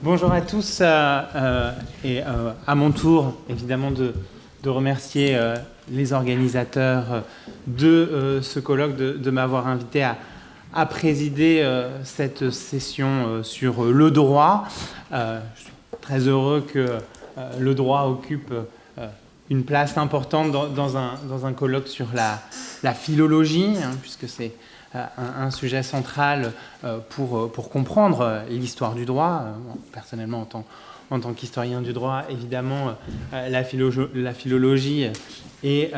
Bonjour à tous, et à mon tour, évidemment, de remercier les organisateurs de ce colloque de m'avoir invité à présider cette session sur le droit. Je suis très heureux que le droit occupe une place importante dans un colloque sur la philologie, puisque c'est un sujet central pour comprendre l'histoire du droit. Personnellement, en tant qu'historien du droit, évidemment, la philologie est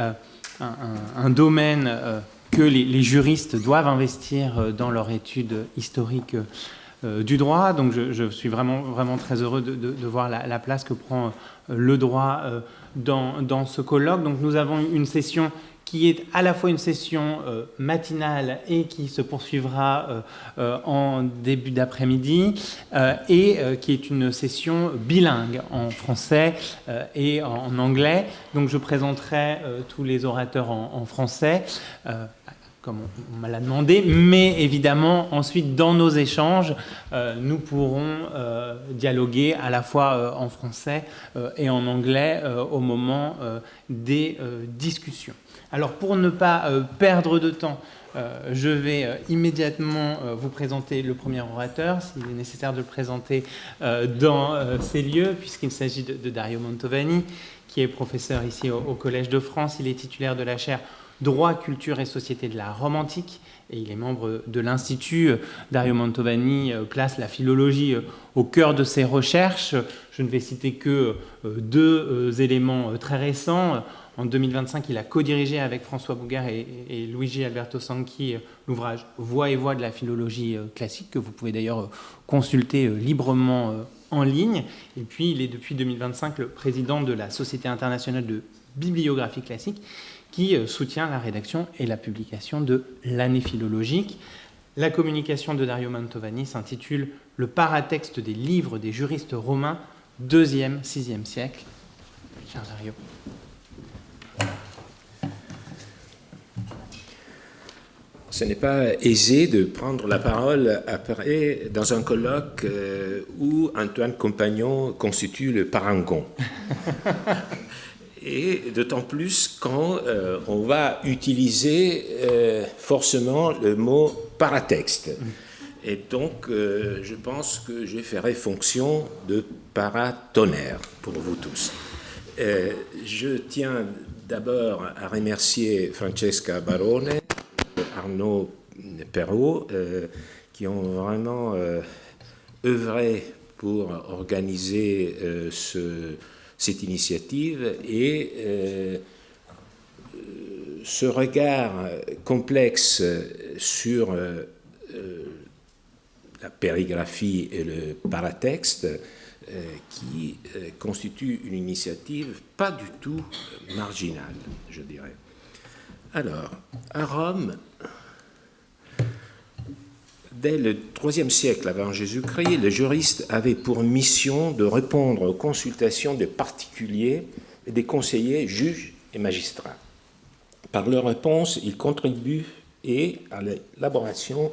un domaine que les juristes doivent investir dans leur étude historique du droit. Donc je suis vraiment très heureux de voir la place que prend le droit dans ce colloque. Donc nous avons une session qui est à la fois une session matinale et qui se poursuivra en début d'après-midi, et qui est une session bilingue en français et en anglais. Donc je présenterai tous les orateurs en français, comme on me l'a demandé, mais évidemment, ensuite, dans nos échanges, nous pourrons dialoguer à la fois en français et en anglais au moment des discussions. Alors, pour ne pas perdre de temps, je vais immédiatement vous présenter le premier orateur, s'il est nécessaire de le présenter dans ces lieux, puisqu'il s'agit de Dario Mantovani, qui est professeur ici au Collège de France. Il est titulaire de la chaire Droit, culture et société de la Rome antique, et il est membre de l'Institut. Dario Mantovani place la philologie au cœur de ses recherches. Je ne vais citer que deux éléments très récents. En 2025, il a co-dirigé avec François Bougard et Luigi Alberto Sanchi l'ouvrage « Voix et voix de la philologie classique », que vous pouvez d'ailleurs consulter librement en ligne. Et puis, il est depuis 2025 le président de la Société internationale de bibliographie classique, qui soutient la rédaction et la publication de l'année philologique. La communication de Dario Mantovani s'intitule « Le paratexte des livres des juristes romains, 2e, 6e siècle ». Cher Dario. Ce n'est pas aisé de prendre la parole après dans un colloque où Antoine Compagnon constitue le parangon. Et d'autant plus quand on va utiliser forcément le mot paratexte. Et donc, je pense que je ferai fonction de paratonnerre pour vous tous. Je tiens d'abord à remercier Francesca Barone, Arnaud Perrault, qui ont vraiment œuvré pour organiser cette initiative et ce regard complexe sur la périgraphie et le paratexte qui constitue une initiative pas du tout marginale, je dirais. Alors, à Rome, dès le IIIe siècle avant Jésus-Christ, les juristes avaient pour mission de répondre aux consultations des particuliers et des conseillers, juges et magistrats. Par leurs réponses, ils contribuent à l'élaboration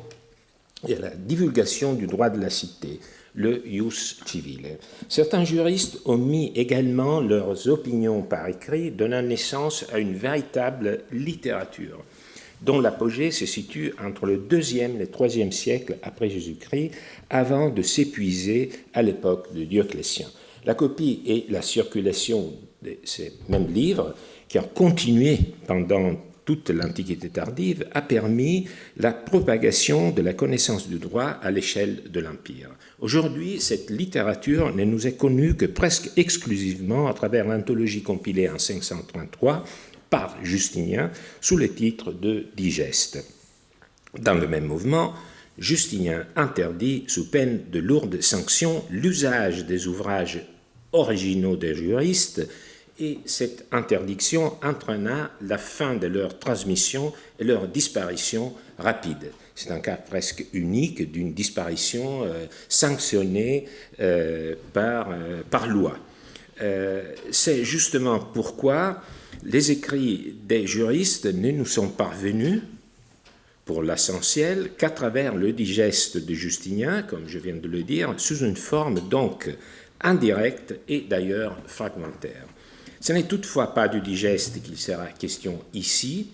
et à la divulgation du droit de la cité, le ius civile. Certains juristes ont mis également leurs opinions par écrit, donnant naissance à une véritable littérature, dont l'apogée se situe entre le IIe et le IIIe siècle après Jésus-Christ, avant de s'épuiser à l'époque de Dioclétien. La copie et la circulation de ces mêmes livres, qui ont continué pendant toute l'Antiquité tardive, a permis la propagation de la connaissance du droit à l'échelle de l'Empire. Aujourd'hui, cette littérature ne nous est connue que presque exclusivement à travers l'anthologie compilée en 533 par Justinien sous le titre de Digeste. Dans le même mouvement, Justinien interdit, sous peine de lourdes sanctions, l'usage des ouvrages originaux des juristes et cette interdiction entraîna la fin de leur transmission et leur disparition rapide. C'est un cas presque unique d'une disparition sanctionnée par loi. C'est justement pourquoi les écrits des juristes ne nous sont parvenus, pour l'essentiel, qu'à travers le digeste de Justinien, comme je viens de le dire, sous une forme donc indirecte et d'ailleurs fragmentaire. Ce n'est toutefois pas du digeste qu'il sera question ici,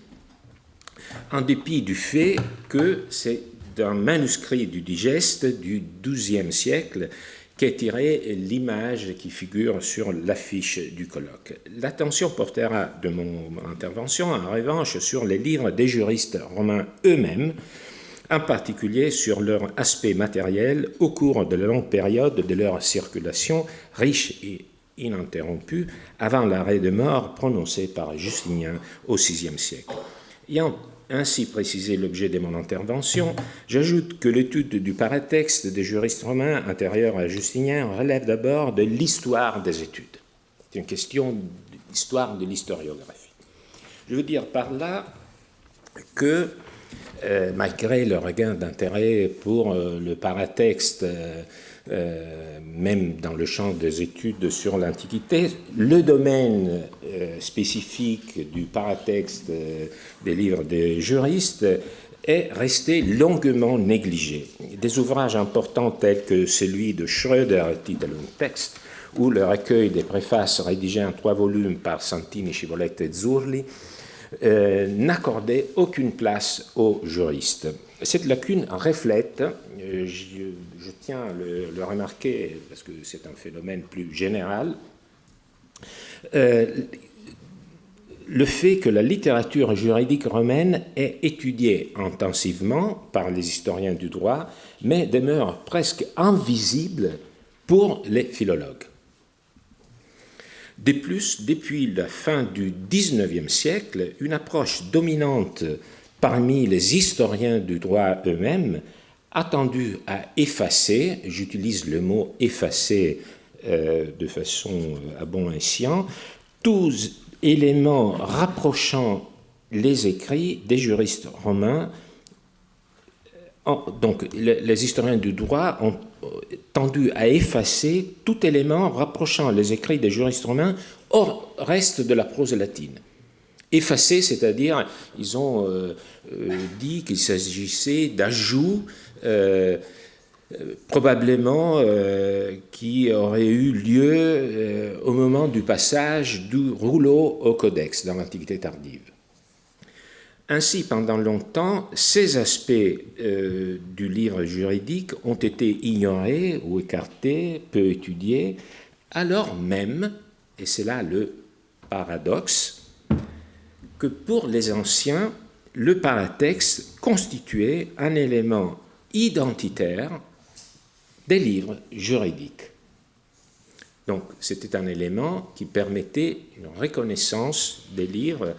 en dépit du fait que c'est d'un manuscrit du digeste du XIIe siècle qu'est tirée l'image qui figure sur l'affiche du colloque. L'attention portera de mon intervention en revanche sur les livres des juristes romains eux-mêmes, en particulier sur leur aspect matériel au cours de la longue période de leur circulation, riche et ininterrompue, avant l'arrêt de mort prononcé par Justinien au VIe siècle. Ayant ainsi précisé l'objet de mon intervention, j'ajoute que l'étude du paratexte des juristes romains antérieurs à Justinien relève d'abord de l'histoire des études. C'est une question d'histoire de l'historiographie. Je veux dire par là que, malgré le regain d'intérêt pour le paratexte, même dans le champ des études sur l'Antiquité, le domaine spécifique du paratexte des livres des juristes est resté longuement négligé. Des ouvrages importants tels que celui de Schröder, Titelungtext, ou le recueil des préfaces rédigées en 3 volumes par Santini, Scivoletta et Zurli, n'accordaient aucune place aux juristes. Cette lacune reflète, je tiens à le remarquer parce que c'est un phénomène plus général, le fait que la littérature juridique romaine est étudiée intensivement par les historiens du droit, mais demeure presque invisible pour les philologues. De plus, depuis la fin du XIXe siècle, une approche dominante parmi les historiens du droit eux-mêmes a tendu à effacer, j'utilise le mot effacer de façon à bon escient, tous éléments rapprochant les écrits des juristes romains. Donc, les historiens du droit ont tendu à effacer tout élément rapprochant les écrits des juristes romains au reste de la prose latine. Effacer, c'est-à-dire, ils ont dit qu'il s'agissait d'ajouts probablement qui auraient eu lieu au moment du passage du rouleau au codex dans l'Antiquité tardive. Ainsi, pendant longtemps, ces aspects du livre juridique ont été ignorés ou écartés, peu étudiés, alors même, et c'est là le paradoxe, que pour les anciens, le paratexte constituait un élément identitaire des livres juridiques. Donc, c'était un élément qui permettait une reconnaissance des livres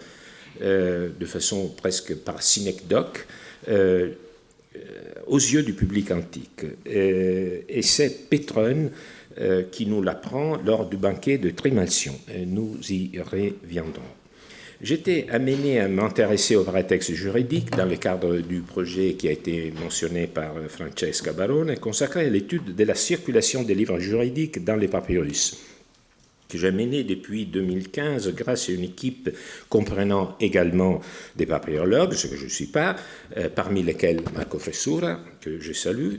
de façon presque par synecdoque aux yeux du public antique. Et c'est Pétrone qui nous l'apprend lors du banquet de Trimalcion. Nous y reviendrons. J'étais amené à m'intéresser au paratexte juridique dans le cadre du projet qui a été mentionné par Francesca Barone, consacré à l'étude de la circulation des livres juridiques dans les papyrus, que j'ai mené depuis 2015 grâce à une équipe comprenant également des papyrologues, ce que je ne suis pas, parmi lesquels Marco Fressura, que je salue.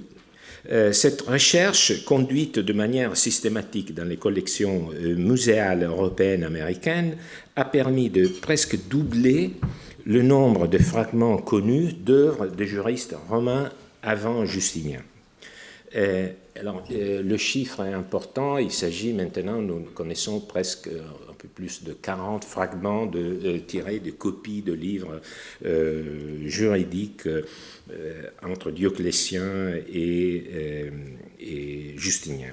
Cette recherche, conduite de manière systématique dans les collections muséales européennes et américaines, a permis de presque doubler le nombre de fragments connus d'œuvres de juristes romains avant Justinien. Le chiffre est important, il s'agit maintenant, nous connaissons presque un peu plus de 40 fragments tirés de copies de livres juridiques entre Dioclétien et Justinien.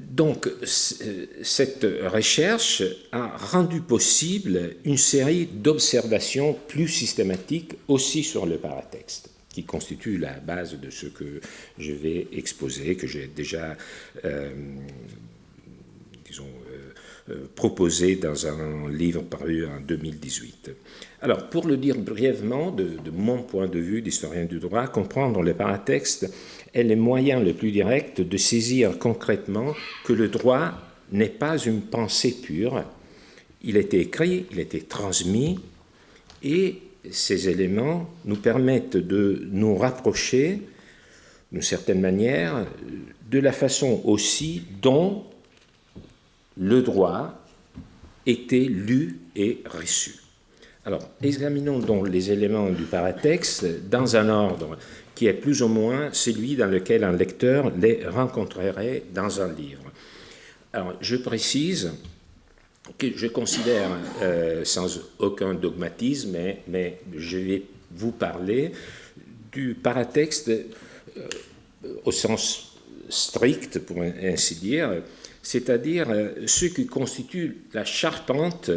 Donc, cette recherche a rendu possible une série d'observations plus systématiques aussi sur le paratexte. qui constitue la base de ce que je vais exposer, que j'ai déjà, proposé dans un livre paru en 2018. Alors, pour le dire brièvement, de mon point de vue d'historien du droit, comprendre le paratexte est le moyen le plus direct de saisir concrètement que le droit n'est pas une pensée pure. Il a été écrit, il a été transmis, et ces éléments nous permettent de nous rapprocher, d'une certaine manière, de la façon aussi dont le droit était lu et reçu. Alors, examinons donc les éléments du paratexte dans un ordre qui est plus ou moins celui dans lequel un lecteur les rencontrerait dans un livre. Alors, je précise que je considère, sans aucun dogmatisme, mais je vais vous parler du paratexte au sens strict, pour ainsi dire, c'est-à-dire ce qui constitue la charpente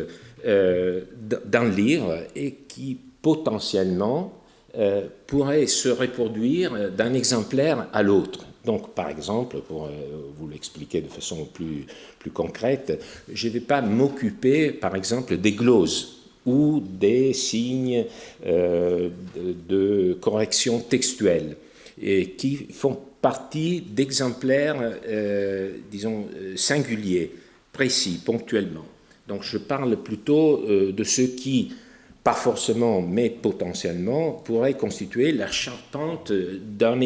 d'un livre et qui potentiellement pourrait se reproduire d'un exemplaire à l'autre. Donc, par exemple, pour vous l'expliquer de façon plus concrète, je ne vais pas m'occuper, par exemple, des gloses ou des signes de correction textuelle et qui font partie d'exemplaires, disons, singuliers, précis, ponctuellement. Donc, je parle plutôt de ceux qui, pas forcément, mais potentiellement, pourraient constituer la charpente d'un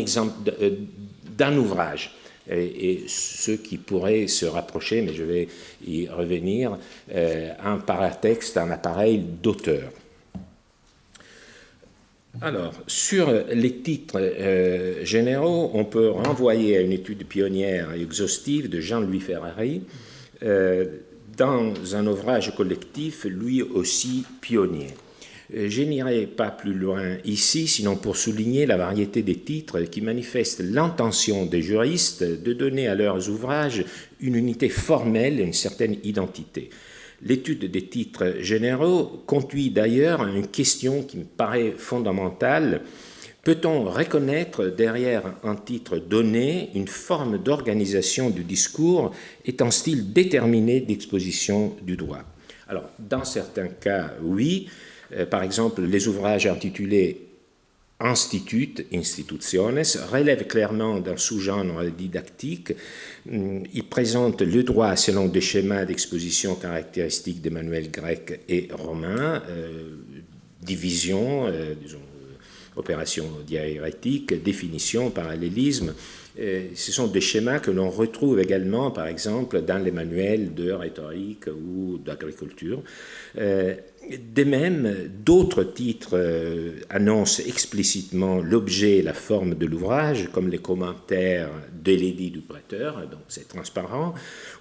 ouvrage. Et ceux qui pourraient se rapprocher, mais je vais y revenir, un paratexte, un appareil d'auteur. Alors, sur les titres généraux, on peut renvoyer à une étude pionnière et exhaustive de Jean-Louis Ferrari, dans un ouvrage collectif, lui aussi pionnier. Je n'irai pas plus loin ici, sinon pour souligner la variété des titres qui manifestent l'intention des juristes de donner à leurs ouvrages une unité formelle et une certaine identité. L'étude des titres généraux conduit d'ailleurs à une question qui me paraît fondamentale. Peut-on reconnaître derrière un titre donné une forme d'organisation du discours et un style déterminé d'exposition du droit? Alors, dans certains cas, oui. Par exemple, les ouvrages intitulés Institutiones relèvent clairement d'un sous-genre didactique. Ils présentent le droit selon des schémas d'exposition caractéristiques des manuels grecs et romains, division, disons, opération diaérétique, définition, parallélisme. Ce sont des schémas que l'on retrouve également, par exemple, dans les manuels de rhétorique ou d'agriculture. De même, d'autres titres annoncent explicitement l'objet et la forme de l'ouvrage, comme les commentaires de l'édit du prêteur, donc c'est transparent,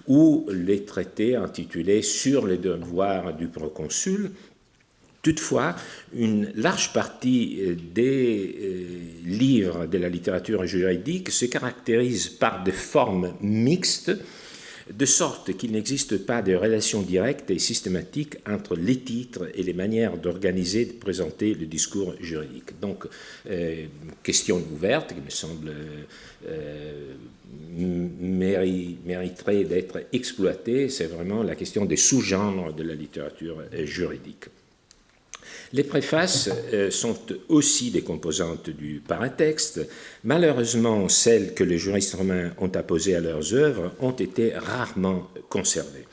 ou les traités intitulés Sur les devoirs du proconsul. Toutefois, une large partie des livres de la littérature juridique se caractérise par des formes mixtes, de sorte qu'il n'existe pas de relation directe et systématique entre les titres et les manières d'organiser et de présenter le discours juridique. Donc, question ouverte qui me semble mériterait d'être exploitée, c'est vraiment la question des sous-genres de la littérature juridique. Les préfaces sont aussi des composantes du paratexte. Malheureusement, celles que les juristes romains ont apposées à leurs œuvres ont été rarement conservées.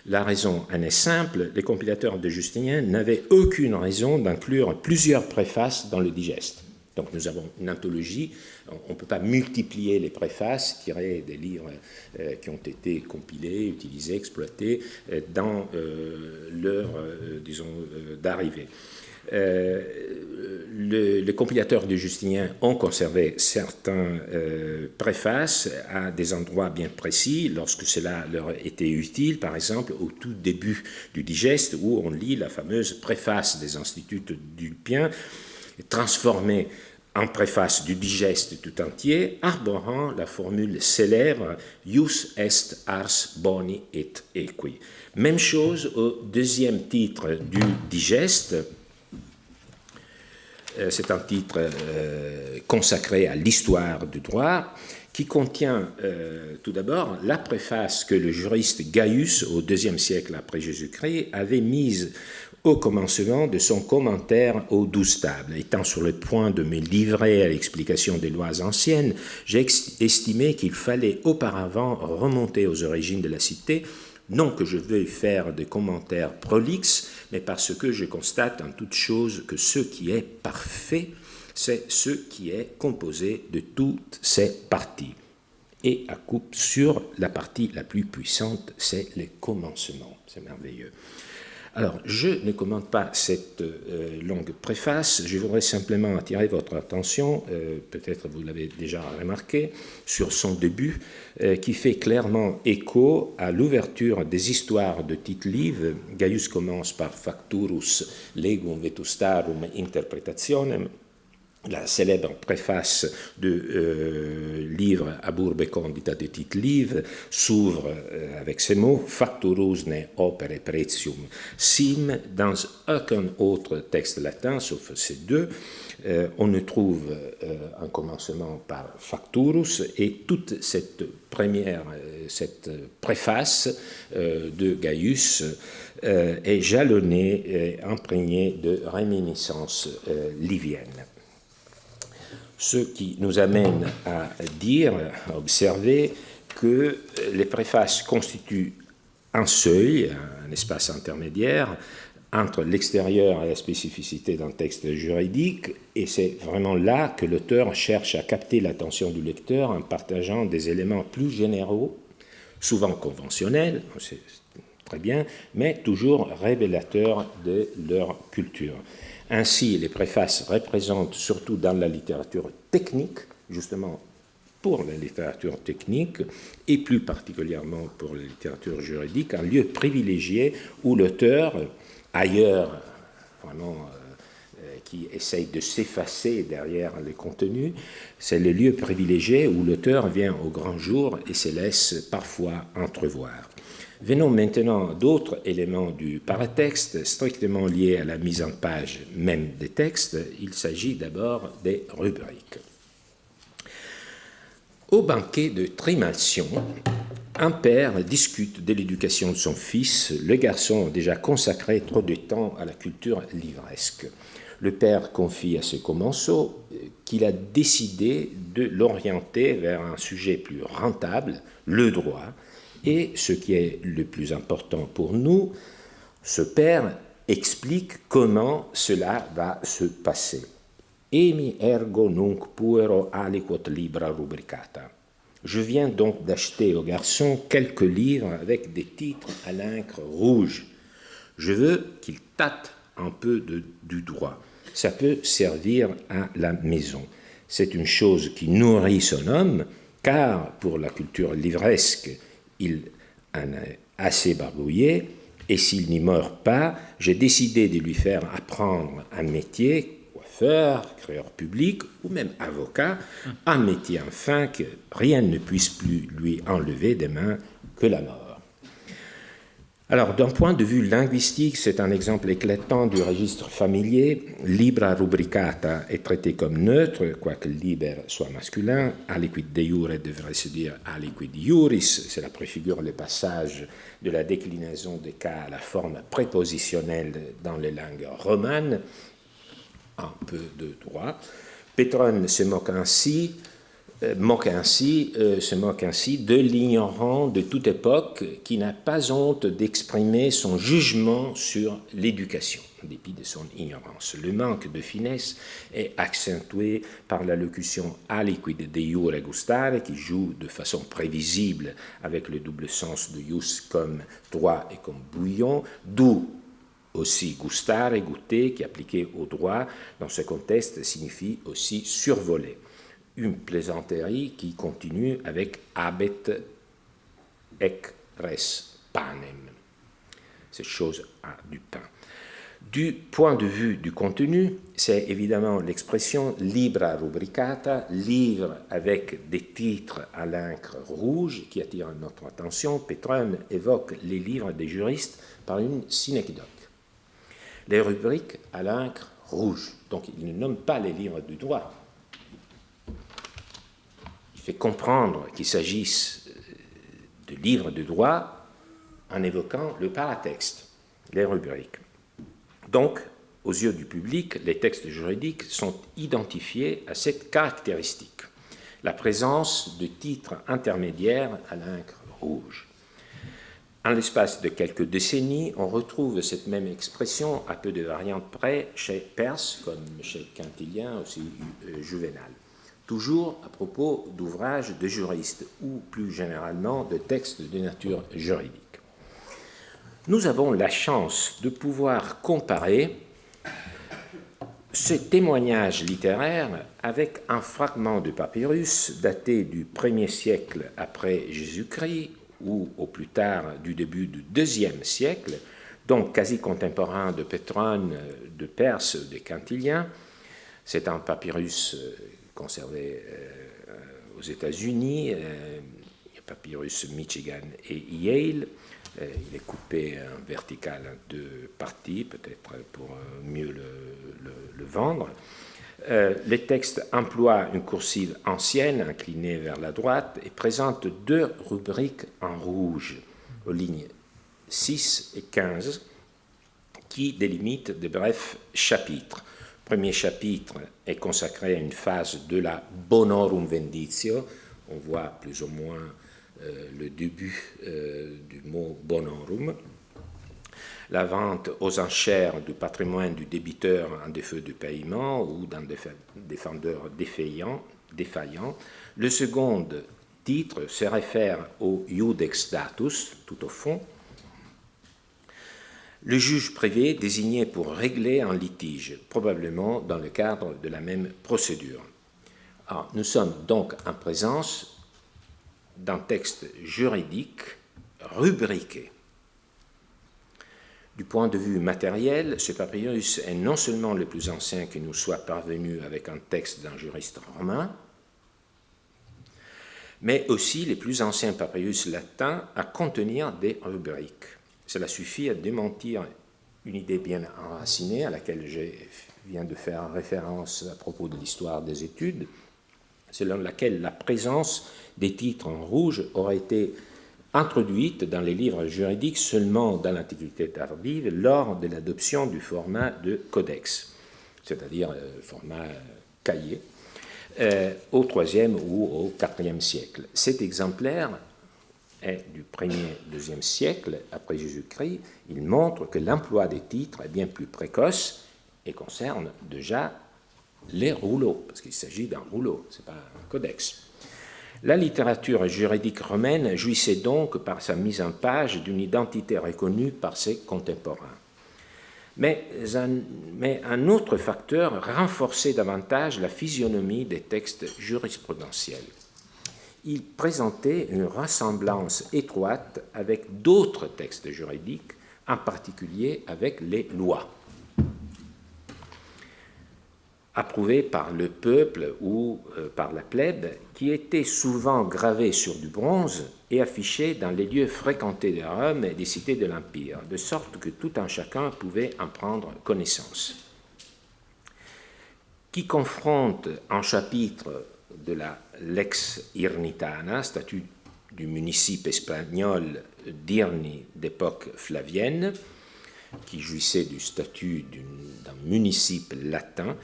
La raison en est simple, les compilateurs de Justinien n'avaient aucune raison d'inclure plusieurs préfaces dans le digeste. Donc nous avons une anthologie, on ne peut pas multiplier les préfaces tirées des livres qui ont été compilés, utilisés, exploités dans leur, disons, d'arrivée. Les compilateurs de Justinien ont conservé certains préfaces à des endroits bien précis, lorsque cela leur était utile, par exemple au tout début du digeste, où on lit la fameuse préface des Instituts d'Ulpien, transformée en préface du digeste tout entier, arborant la formule célèbre « Ius est ars boni et equi ». Même chose au deuxième titre du digeste, C'est un titre consacré à l'histoire du droit, qui contient tout d'abord la préface que le juriste Gaius, au IIe siècle après Jésus-Christ, avait mise au commencement de son commentaire aux 12 tables. Étant sur le point de me livrer à l'explication des lois anciennes, j'ai estimé qu'il fallait auparavant remonter aux origines de la cité, non que je veuille faire des commentaires prolixes, mais parce que je constate en toute chose que ce qui est parfait, c'est ce qui est composé de toutes ses parties. Et à coup sur la partie la plus puissante, c'est le commencement. C'est merveilleux. Alors, je ne commente pas cette longue préface, je voudrais simplement attirer votre attention, peut-être vous l'avez déjà remarqué, sur son début, qui fait clairement écho à l'ouverture des histoires de Tite-Live. Gaius commence par Facturus legum vetustarum interpretationem, la célèbre préface du livre Aburbe Condita de Tite-Live s'ouvre avec ces mots « Facturus ne opere pretium sim ». Dans aucun autre texte latin, sauf ces deux, on ne trouve un commencement par Facturus, et toute cette préface de Gaius est jalonnée et imprégnée de réminiscences liviennes. Ce qui nous amène à dire, à observer que les préfaces constituent un seuil, un espace intermédiaire entre l'extérieur et la spécificité d'un texte juridique, et c'est vraiment là que l'auteur cherche à capter l'attention du lecteur en partageant des éléments plus généraux, souvent conventionnels, c'est très bien, mais toujours révélateurs de leur culture. Ainsi, les préfaces représentent, surtout dans la littérature technique, justement pour la littérature technique, et plus particulièrement pour la littérature juridique, un lieu privilégié où l'auteur, ailleurs, vraiment, qui essaye de s'effacer derrière les contenus, c'est le lieu privilégié où l'auteur vient au grand jour et se laisse parfois entrevoir. Venons maintenant à d'autres éléments du paratexte strictement liés à la mise en page même des textes. Il s'agit d'abord des rubriques. Au banquet de Trimalcion, un père discute de l'éducation de son fils. Le garçon a déjà consacré trop de temps à la culture livresque. Le père confie à ce commensaux qu'il a décidé de l'orienter vers un sujet plus rentable, le droit. Et ce qui est le plus important pour nous, ce père explique comment cela va se passer. Emi ergo nunc puero aliquot libra rubricata. Je viens donc d'acheter au garçon quelques livres avec des titres à l'encre rouge. Je veux qu'il tâte un peu du droit. Ça peut servir à la maison. C'est une chose qui nourrit son homme, car pour la culture livresque, il en est assez barbouillé, et s'il n'y meurt pas, j'ai décidé de lui faire apprendre un métier, coiffeur, créateur public ou même avocat, un métier enfin que rien ne puisse plus lui enlever des mains que la mort. Alors, d'un point de vue linguistique, c'est un exemple éclatant du registre familier. Libra rubricata est traité comme neutre, quoique liber soit masculin. Aliquid de jure devrait se dire aliquid iuris. C'est la préfigure, le passage de la déclinaison des cas à la forme prépositionnelle dans les langues romanes. Un peu de droit. Pétrone se moque ainsi de l'ignorant de toute époque qui n'a pas honte d'exprimer son jugement sur l'éducation, en dépit de son ignorance. Le manque de finesse est accentué par la locution aliquid de iure gustare, qui joue de façon prévisible avec le double sens de ius comme droit et comme bouillon, d'où aussi gustare, goûter, qui appliqué au droit, dans ce contexte, signifie aussi survoler. Une plaisanterie qui continue avec habet ec res panem. Cette chose a du pain. Du point de vue du contenu, c'est évidemment l'expression libra rubricata, livre avec des titres à l'encre rouge qui attire notre attention. Pétrone évoque les livres des juristes par une synecdoque. Les rubriques à l'encre rouge. Donc il ne nomme pas les livres du droit. Il fait comprendre qu'il s'agisse de livres de droit en évoquant le paratexte, les rubriques. Donc, aux yeux du public, les textes juridiques sont identifiés à cette caractéristique, la présence de titres intermédiaires à l'encre rouge. En l'espace de quelques décennies, on retrouve cette même expression à peu de variantes près chez Perse, comme chez Quintilien, aussi Juvénal. Toujours à propos d'ouvrages de juristes ou plus généralement de textes de nature juridique. Nous avons la chance de pouvoir comparer ce témoignage littéraire avec un fragment de papyrus daté du 1er siècle après Jésus-Christ ou au plus tard du début du 2e siècle, donc quasi contemporain de Pétrone, de Perse, des Quintiliens. C'est un papyrus conservé aux États-Unis, papyrus Michigan et Yale. Il est coupé en vertical en deux parties, peut-être pour mieux le vendre. Les textes emploient une coursive ancienne, inclinée vers la droite, et présentent deux rubriques en rouge, aux lignes 6 et 15, qui délimitent de brefs chapitres. Le premier chapitre est consacré à une phase de la Bonorum Venditio. On voit plus ou moins le début du mot bonorum, la vente aux enchères du patrimoine du débiteur en défaut de paiement ou d'un défendeur défaillant. Le second titre se réfère au iudex datus, tout au fond, le juge privé désigné pour régler un litige, probablement dans le cadre de la même procédure. Alors, nous sommes donc en présence d'un texte juridique rubriqué. Du point de vue matériel, ce papyrus est non seulement le plus ancien qui nous soit parvenu avec un texte d'un juriste romain, mais aussi les plus anciens papyrus latins à contenir des rubriques. Cela suffit à démentir une idée bien enracinée à laquelle je viens de faire référence à propos de l'histoire des études, selon laquelle la présence des titres en rouge aurait été introduite dans les livres juridiques seulement dans l'Antiquité tardive lors de l'adoption du format de codex, c'est-à-dire format cahier, au IIIe ou au IVe siècle. Cet exemplaire est du 1er-2e siècle après Jésus-Christ. Il montre que l'emploi des titres est bien plus précoce et concerne déjà les rouleaux, parce qu'il s'agit d'un rouleau, ce n'est pas un codex. La littérature juridique romaine jouissait donc par sa mise en page d'une identité reconnue par ses contemporains. Mais un autre facteur renforçait davantage la physionomie des textes jurisprudentiels. Il présentait une ressemblance étroite avec d'autres textes juridiques, en particulier avec les lois, approuvées par le peuple ou par la plèbe, qui étaient souvent gravées sur du bronze et affichées dans les lieux fréquentés de Rome et des cités de l'Empire, de sorte que tout un chacun pouvait en prendre connaissance. Qui confronte un chapitre de la Lex Irnitana, statut du municipe espagnol d'Irni d'époque flavienne, qui jouissait du statut d'un municipe latin,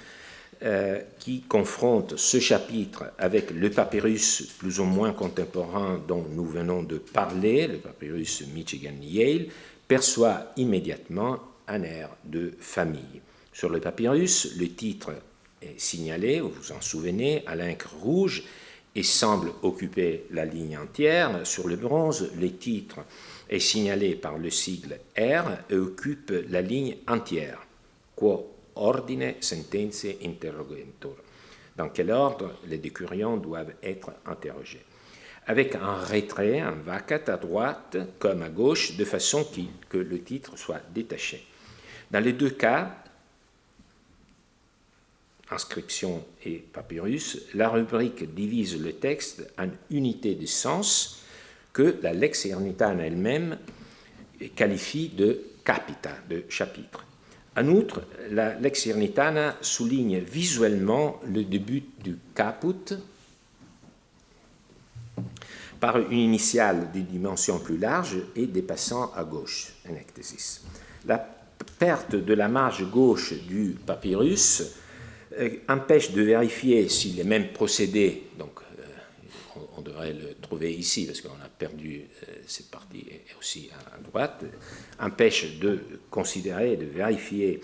qui confronte ce chapitre avec le papyrus plus ou moins contemporain dont nous venons de parler, le papyrus Michigan-Yale, perçoit immédiatement un air de famille. Sur le papyrus, le titre est signalé, vous vous en souvenez, à l'encre rouge et semble occuper la ligne entière. Sur le bronze, le titre est signalé par le sigle R et occupe la ligne entière. Quo ordine sentenze interrogentur. Dans quel ordre les décurions doivent être interrogés. Avec un retrait, un vacat à droite comme à gauche, de façon que le titre soit détaché. Dans les deux cas, inscription et papyrus, la rubrique divise le texte en unités de sens que la Lex Irnitana elle-même qualifie de capita, de chapitre. En outre, la Lex Irnitana souligne visuellement le début du caput par une initiale de dimension plus large et dépassant à gauche, un ectasis. La perte de la marge gauche du papyrus empêche de vérifier si les mêmes procédés, donc on devrait le trouver ici parce qu'on a perdu cette partie aussi à droite, empêche de considérer, de vérifier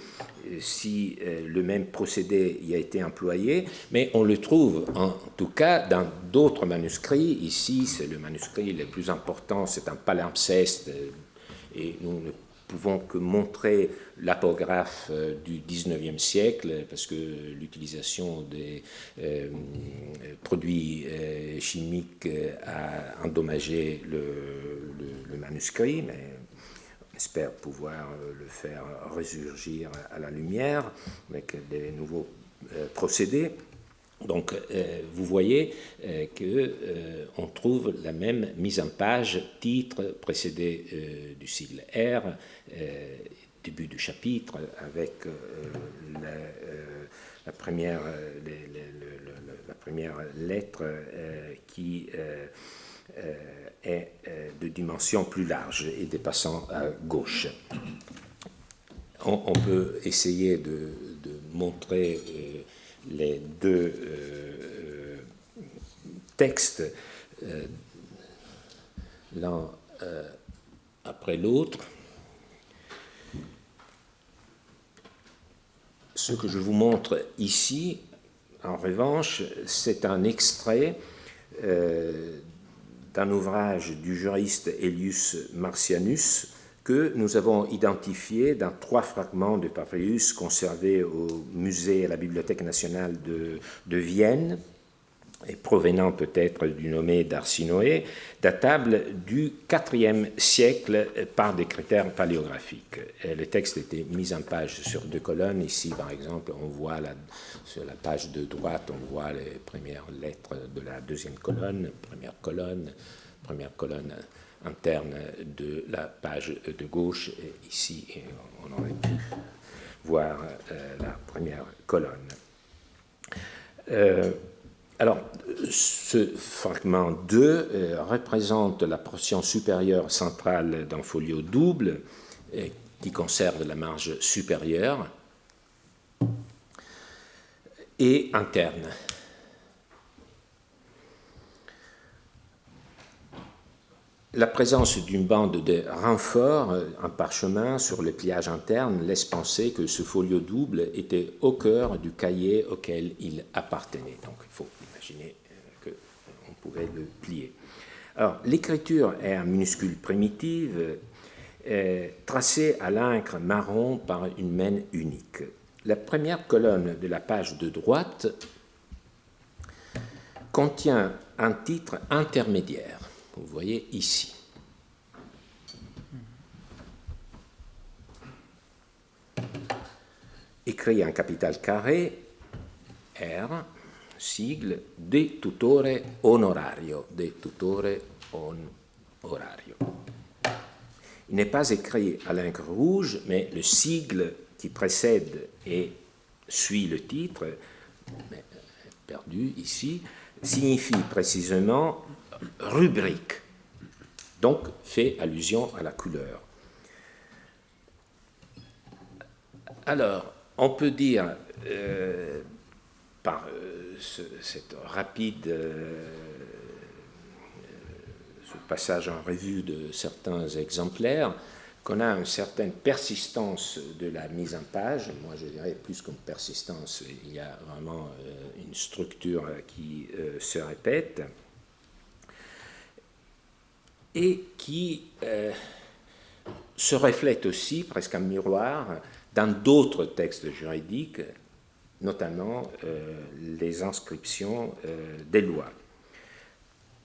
si le même procédé y a été employé, mais on le trouve en tout cas dans d'autres manuscrits. Ici, c'est le manuscrit le plus important, c'est un palimpseste, et nous ne pouvons que montrer l'apographe du XIXe siècle, parce que l'utilisation des produits chimiques a endommagé le manuscrit, mais on espère pouvoir le faire ressurgir à la lumière avec des nouveaux procédés. Donc, vous voyez qu'on trouve la même mise en page, titre précédé du sigle R, début du chapitre, avec la première lettre qui est de dimension plus large et dépassant à gauche. On peut essayer de montrer les deux textes l'un après l'autre. Ce que je vous montre ici, en revanche, c'est un extrait d'un ouvrage du juriste Aelius Marcianus que nous avons identifié dans 3 fragments de papyrus conservés au musée et à la Bibliothèque nationale de Vienne, et provenant peut-être du nommé d'Arsinoé, datables du IVe siècle par des critères paléographiques. Le texte était mis en page sur 2 colonnes. Ici, par exemple, on voit sur la page de droite, on voit les premières lettres de la 2e colonne, première colonne interne de la page de gauche. Et ici, on aurait pu voir la première colonne. Alors, ce fragment 2 représente la portion supérieure centrale d'un folio double qui conserve la marge supérieure et interne. La présence d'une bande de renfort en parchemin sur le pliage interne laisse penser que ce folio double était au cœur du cahier auquel il appartenait. Donc, il faut imaginer qu'on pouvait le plier. Alors, l'écriture est en minuscule primitive, tracée à l'encre marron par une main unique. La première colonne de la page de droite contient un titre intermédiaire. Vous voyez ici. Écrit en capital carré, R, sigle De Tutore Honorario. De Tutore Honorario. Il n'est pas écrit à l'encre rouge, mais le sigle qui précède et suit le titre, mais perdu ici, signifie précisément rubrique, donc fait allusion à la couleur. Alors, on peut dire, par cette rapide ce passage en revue de certains exemplaires, qu'on a une certaine persistance de la mise en page. Moi, je dirais plus qu'une persistance, il y a vraiment une structure qui se répète et qui se reflète aussi, presque en miroir, dans d'autres textes juridiques, notamment les inscriptions des lois.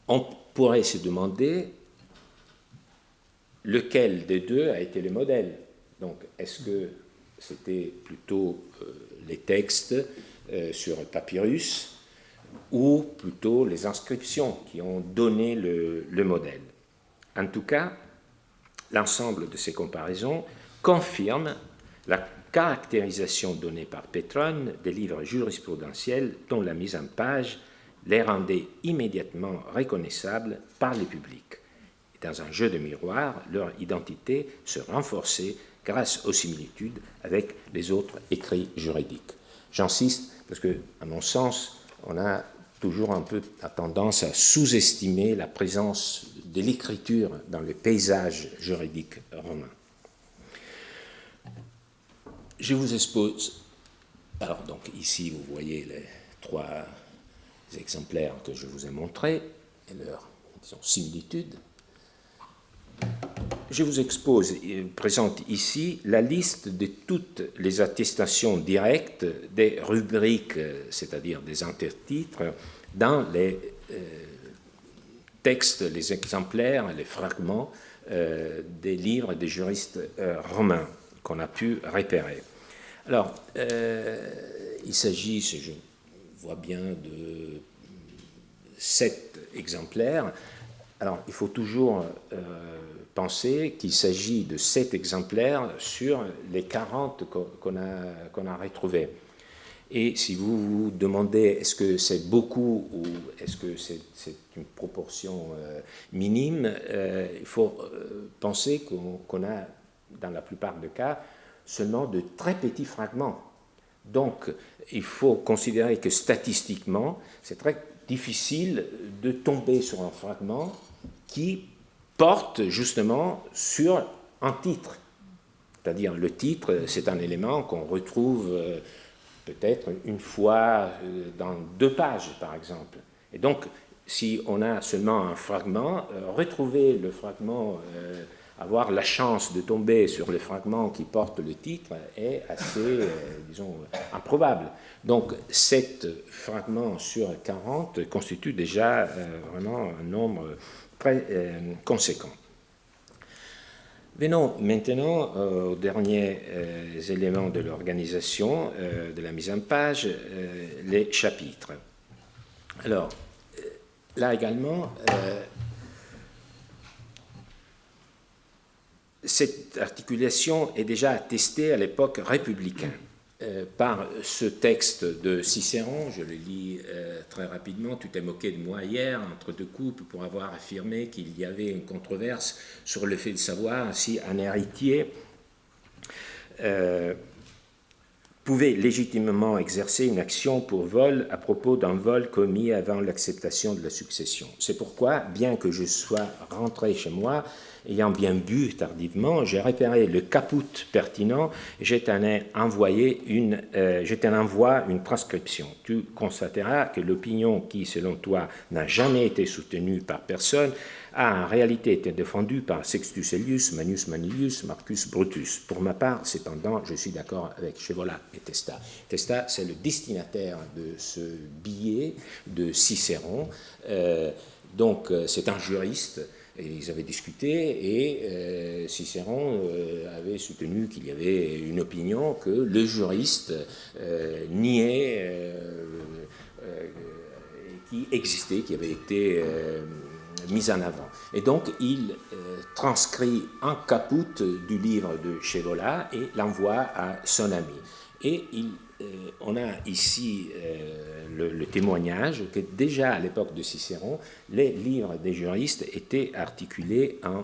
On pourrait se demander lequel des deux a été le modèle. Donc, est-ce que c'était plutôt les textes sur le papyrus ou plutôt les inscriptions qui ont donné le modèle? En tout cas, l'ensemble de ces comparaisons confirme la caractérisation donnée par Pétronne des livres jurisprudentiels dont la mise en page les rendait immédiatement reconnaissables par le public. Et dans un jeu de miroir, leur identité se renforçait grâce aux similitudes avec les autres écrits juridiques. J'insiste parce que, à mon sens, on a toujours un peu tendance à sous-estimer la présence de l'écriture dans le paysage juridique romain. Je vous expose, alors donc ici vous voyez les 3 exemplaires que je vous ai montrés et leurs similitudes. Je vous expose et présente ici la liste de toutes les attestations directes des rubriques, c'est-à-dire des intertitres, dans les textes, les exemplaires, les fragments des livres des juristes romains qu'on a pu repérer. Alors, il s'agit, si je vois bien, de 7 exemplaires. Alors, il faut toujours penser qu'il s'agit de 7 exemplaires sur les 40 qu'on a retrouvés. Et si vous vous demandez est-ce que c'est beaucoup ou est-ce que c'est une proportion minime, il faut penser qu'on a, dans la plupart des cas, seulement de très petits fragments. Donc, il faut considérer que statistiquement, c'est très difficile de tomber sur un fragment qui porte justement sur un titre. C'est-à-dire, le titre, c'est un élément qu'on retrouve peut-être une fois dans 2 pages, par exemple. Et donc, si on a seulement un fragment, retrouver le fragment, avoir la chance de tomber sur le fragment qui porte le titre est assez, disons, improbable. Donc, 7 fragments sur 40 constituent déjà vraiment un nombre très conséquent. Venons maintenant aux derniers éléments de l'organisation, de la mise en page, les chapitres. Alors, là également, cette articulation est déjà attestée à l'époque républicaine par ce texte de Cicéron. Je le lis très rapidement. Tu t'es moqué de moi hier entre 2 coupes pour avoir affirmé qu'il y avait une controverse sur le fait de savoir si un héritier pouvait légitimement exercer une action pour vol à propos d'un vol commis avant l'acceptation de la succession. C'est pourquoi, bien que je sois rentré chez moi, ayant bien bu tardivement, j'ai repéré le caput pertinent et je t'en envoie une transcription. Tu constateras que l'opinion qui, selon toi, n'a jamais été soutenue par personne, a en réalité été défendue par Sextus Aelius, Manius Manilius, Marcus Brutus. Pour ma part, cependant, je suis d'accord avec Scaevola et Testa. Testa, c'est le destinataire de ce billet de Cicéron. Donc, c'est un juriste. Et ils avaient discuté et Cicéron avait soutenu qu'il y avait une opinion que le juriste niait qui existait, qui avait été mise en avant. Et donc, il transcrit un caput du livre de Scaevola et l'envoie à son ami. Et on a ici le témoignage que déjà à l'époque de Cicéron, les livres des juristes étaient articulés en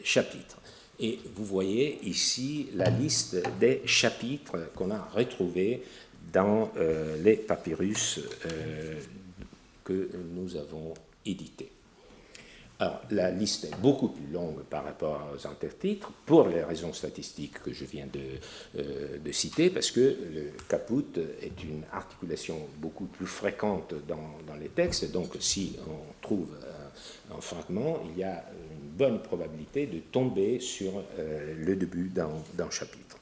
chapitres. Et vous voyez ici la liste des chapitres qu'on a retrouvés dans les papyrus que nous avons édités. Alors, la liste est beaucoup plus longue par rapport aux intertitres, pour les raisons statistiques que je viens de citer, parce que le caput est une articulation beaucoup plus fréquente dans les textes, donc si on trouve un fragment, il y a une bonne probabilité de tomber sur le début d'un chapitre.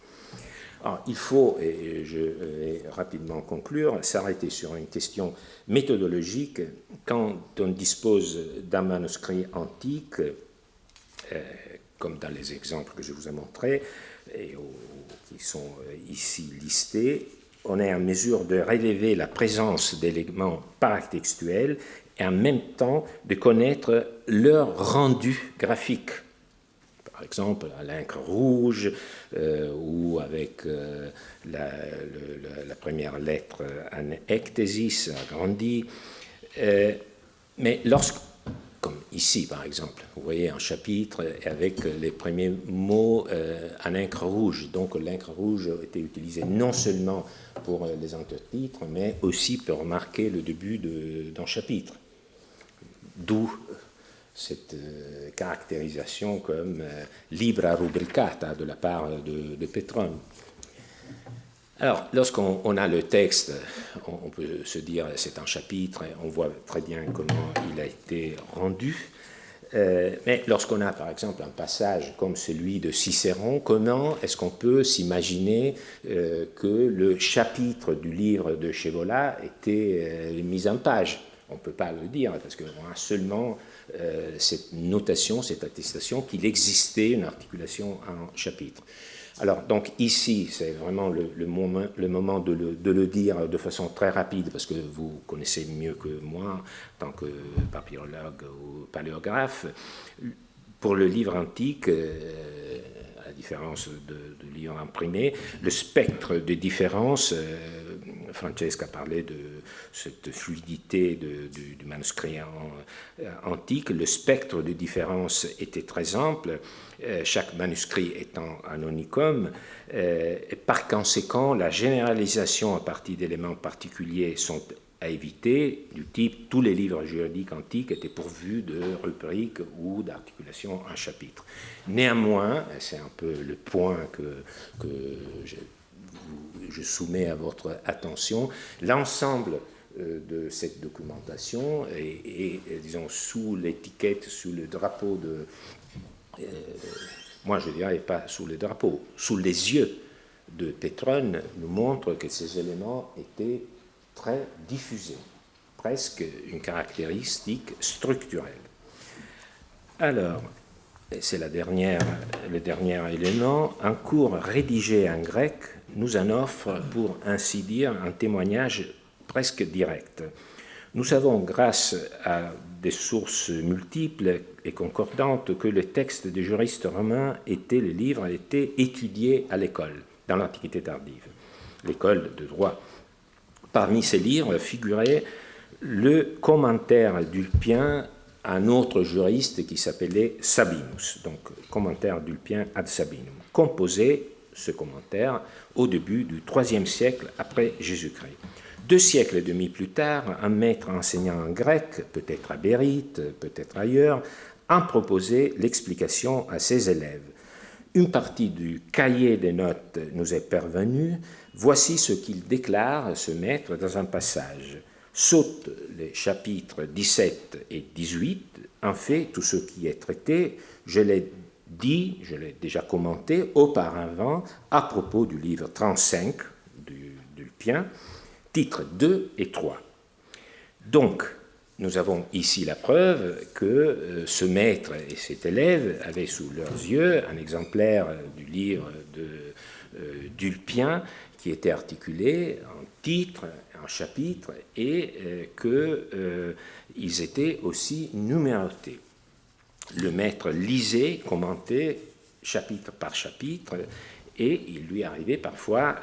Alors, il faut, et je vais rapidement conclure, s'arrêter sur une question méthodologique. Quand on dispose d'un manuscrit antique, comme dans les exemples que je vous ai montrés, et qui sont ici listés, on est en mesure de relever la présence d'éléments paratextuels et en même temps de connaître leur rendu graphique. par exemple à l'encre rouge ou avec la première lettre en ectésis agrandie. Mais comme ici par exemple, vous voyez un chapitre avec les premiers mots en encre rouge. Donc l'encre rouge était utilisée non seulement pour les intertitres, mais aussi pour marquer le début d'un chapitre. D'où cette caractérisation comme libra rubricata de la part de Pétrone. Alors, lorsqu'on a le texte, on peut se dire c'est un chapitre, et on voit très bien comment il a été rendu. Mais lorsqu'on a, par exemple, un passage comme celui de Cicéron, comment est-ce qu'on peut s'imaginer que le chapitre du livre de Scaevola était mis en page? On ne peut pas le dire, parce qu'on a seulement cette notation, cette attestation qu'il existait une articulation en chapitre. Alors, donc ici, c'est vraiment le moment de le dire de façon très rapide, parce que vous connaissez mieux que moi, en tant que papyrologue ou paléographe. Pour le livre antique, à la différence de livres imprimés, le spectre de différence, Francesca parlait de cette fluidité du manuscrit antique, le spectre de différence était très ample, chaque manuscrit étant un unicum, et par conséquent, la généralisation à partir d'éléments particuliers sont à éviter, du type tous les livres juridiques antiques étaient pourvus de rubriques ou d'articulations en chapitres. Néanmoins, c'est un peu le point que je soumets à votre attention, l'ensemble de cette documentation est disons, sous l'étiquette, sous le drapeau de... moi je dirais pas sous le drapeau, sous les yeux de Pétrone, nous montre que ces éléments étaient très diffusés, presque une caractéristique structurelle. Alors, c'est le dernier élément, un cours rédigé en grec nous en offre, pour ainsi dire, un témoignage presque direct. Nous savons, grâce à des sources multiples et concordantes, que les textes des juristes romains les livres étaient étudiés à l'école, dans l'Antiquité tardive, l'école de droit. Parmi ces livres figurait le commentaire d'Ulpien à un autre juriste qui s'appelait Sabinus, donc commentaire d'Ulpien ad Sabinum, composé, ce commentaire, au début du IIIe siècle après Jésus-Christ. 2 siècles et demi plus tard, un maître enseignant en grec, peut-être à Bérite, peut-être ailleurs, en proposait l'explication à ses élèves. Une partie du cahier des notes nous est parvenue. Voici ce qu'il déclare, ce maître, dans un passage. Saute les chapitres 17 et 18. En fait, tout ce qui est traité, je l'ai dit, je l'ai déjà commenté auparavant à propos du livre 35 d'Ulpien, titres 2 et 3. Donc, nous avons ici la preuve que ce maître et cet élève avaient sous leurs yeux un exemplaire du livre d'Ulpien qui était articulé en titres, en chapitres, et qu'ils étaient aussi numérotés. Le maître lisait, commentait chapitre par chapitre, et il lui arrivait parfois,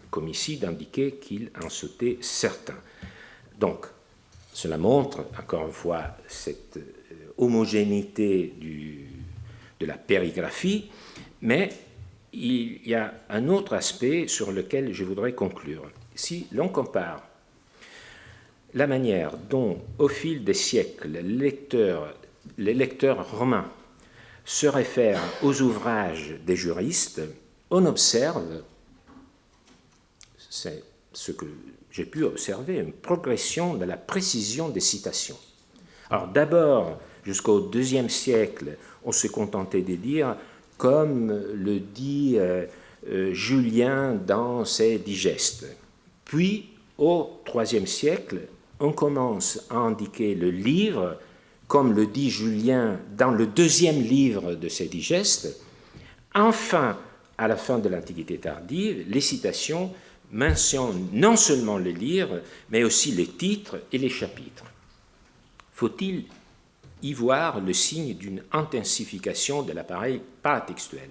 comme ici, d'indiquer qu'il en sautait certains. Donc, cela montre, encore une fois, cette homogénéité de la périgraphie, mais il y a un autre aspect sur lequel je voudrais conclure. Si l'on compare la manière dont, au fil des siècles, les lecteurs romains se réfèrent aux ouvrages des juristes, on observe, c'est ce que j'ai pu observer, une progression de la précision des citations. Alors d'abord, jusqu'au IIe siècle, on se contentait de dire, comme le dit Julien dans ses digestes. Puis, au IIIe siècle, on commence à indiquer le livre, comme le dit Julien dans le 2e livre de ses digestes. Enfin, à la fin de l'Antiquité tardive, les citations mentionnent non seulement le livre, mais aussi les titres et les chapitres. Faut-il y voir le signe d'une intensification de l'appareil paratextuel.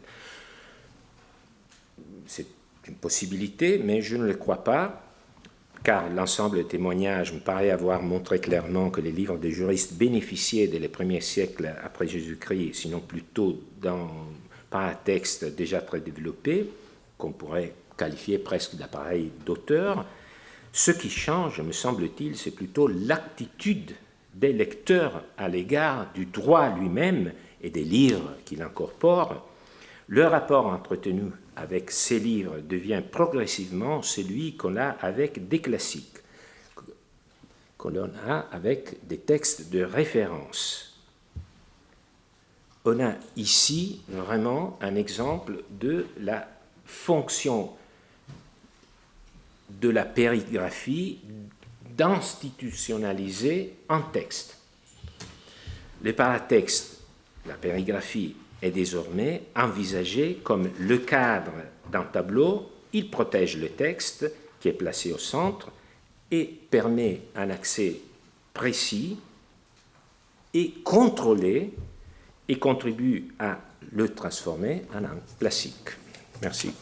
C'est une possibilité, mais je ne le crois pas, car l'ensemble des témoignages me paraît avoir montré clairement que les livres des juristes bénéficiaient dès les premiers siècles après Jésus-Christ, sinon plutôt d'un paratexte déjà très développé, qu'on pourrait qualifier presque d'appareil d'auteur. Ce qui change, me semble-t-il, c'est plutôt l'attitude des lecteurs à l'égard du droit lui-même et des livres qu'il incorpore. Le rapport entretenu avec ces livres devient progressivement celui qu'on a avec des classiques, qu'on a avec des textes de référence. On a ici vraiment un exemple de la fonction de la périgraphie d'institutionnaliser un texte. Le paratexte, la périgraphie, est désormais envisagé comme le cadre d'un tableau. Il protège le texte qui est placé au centre et permet un accès précis et contrôlé et contribue à le transformer en un classique. Merci.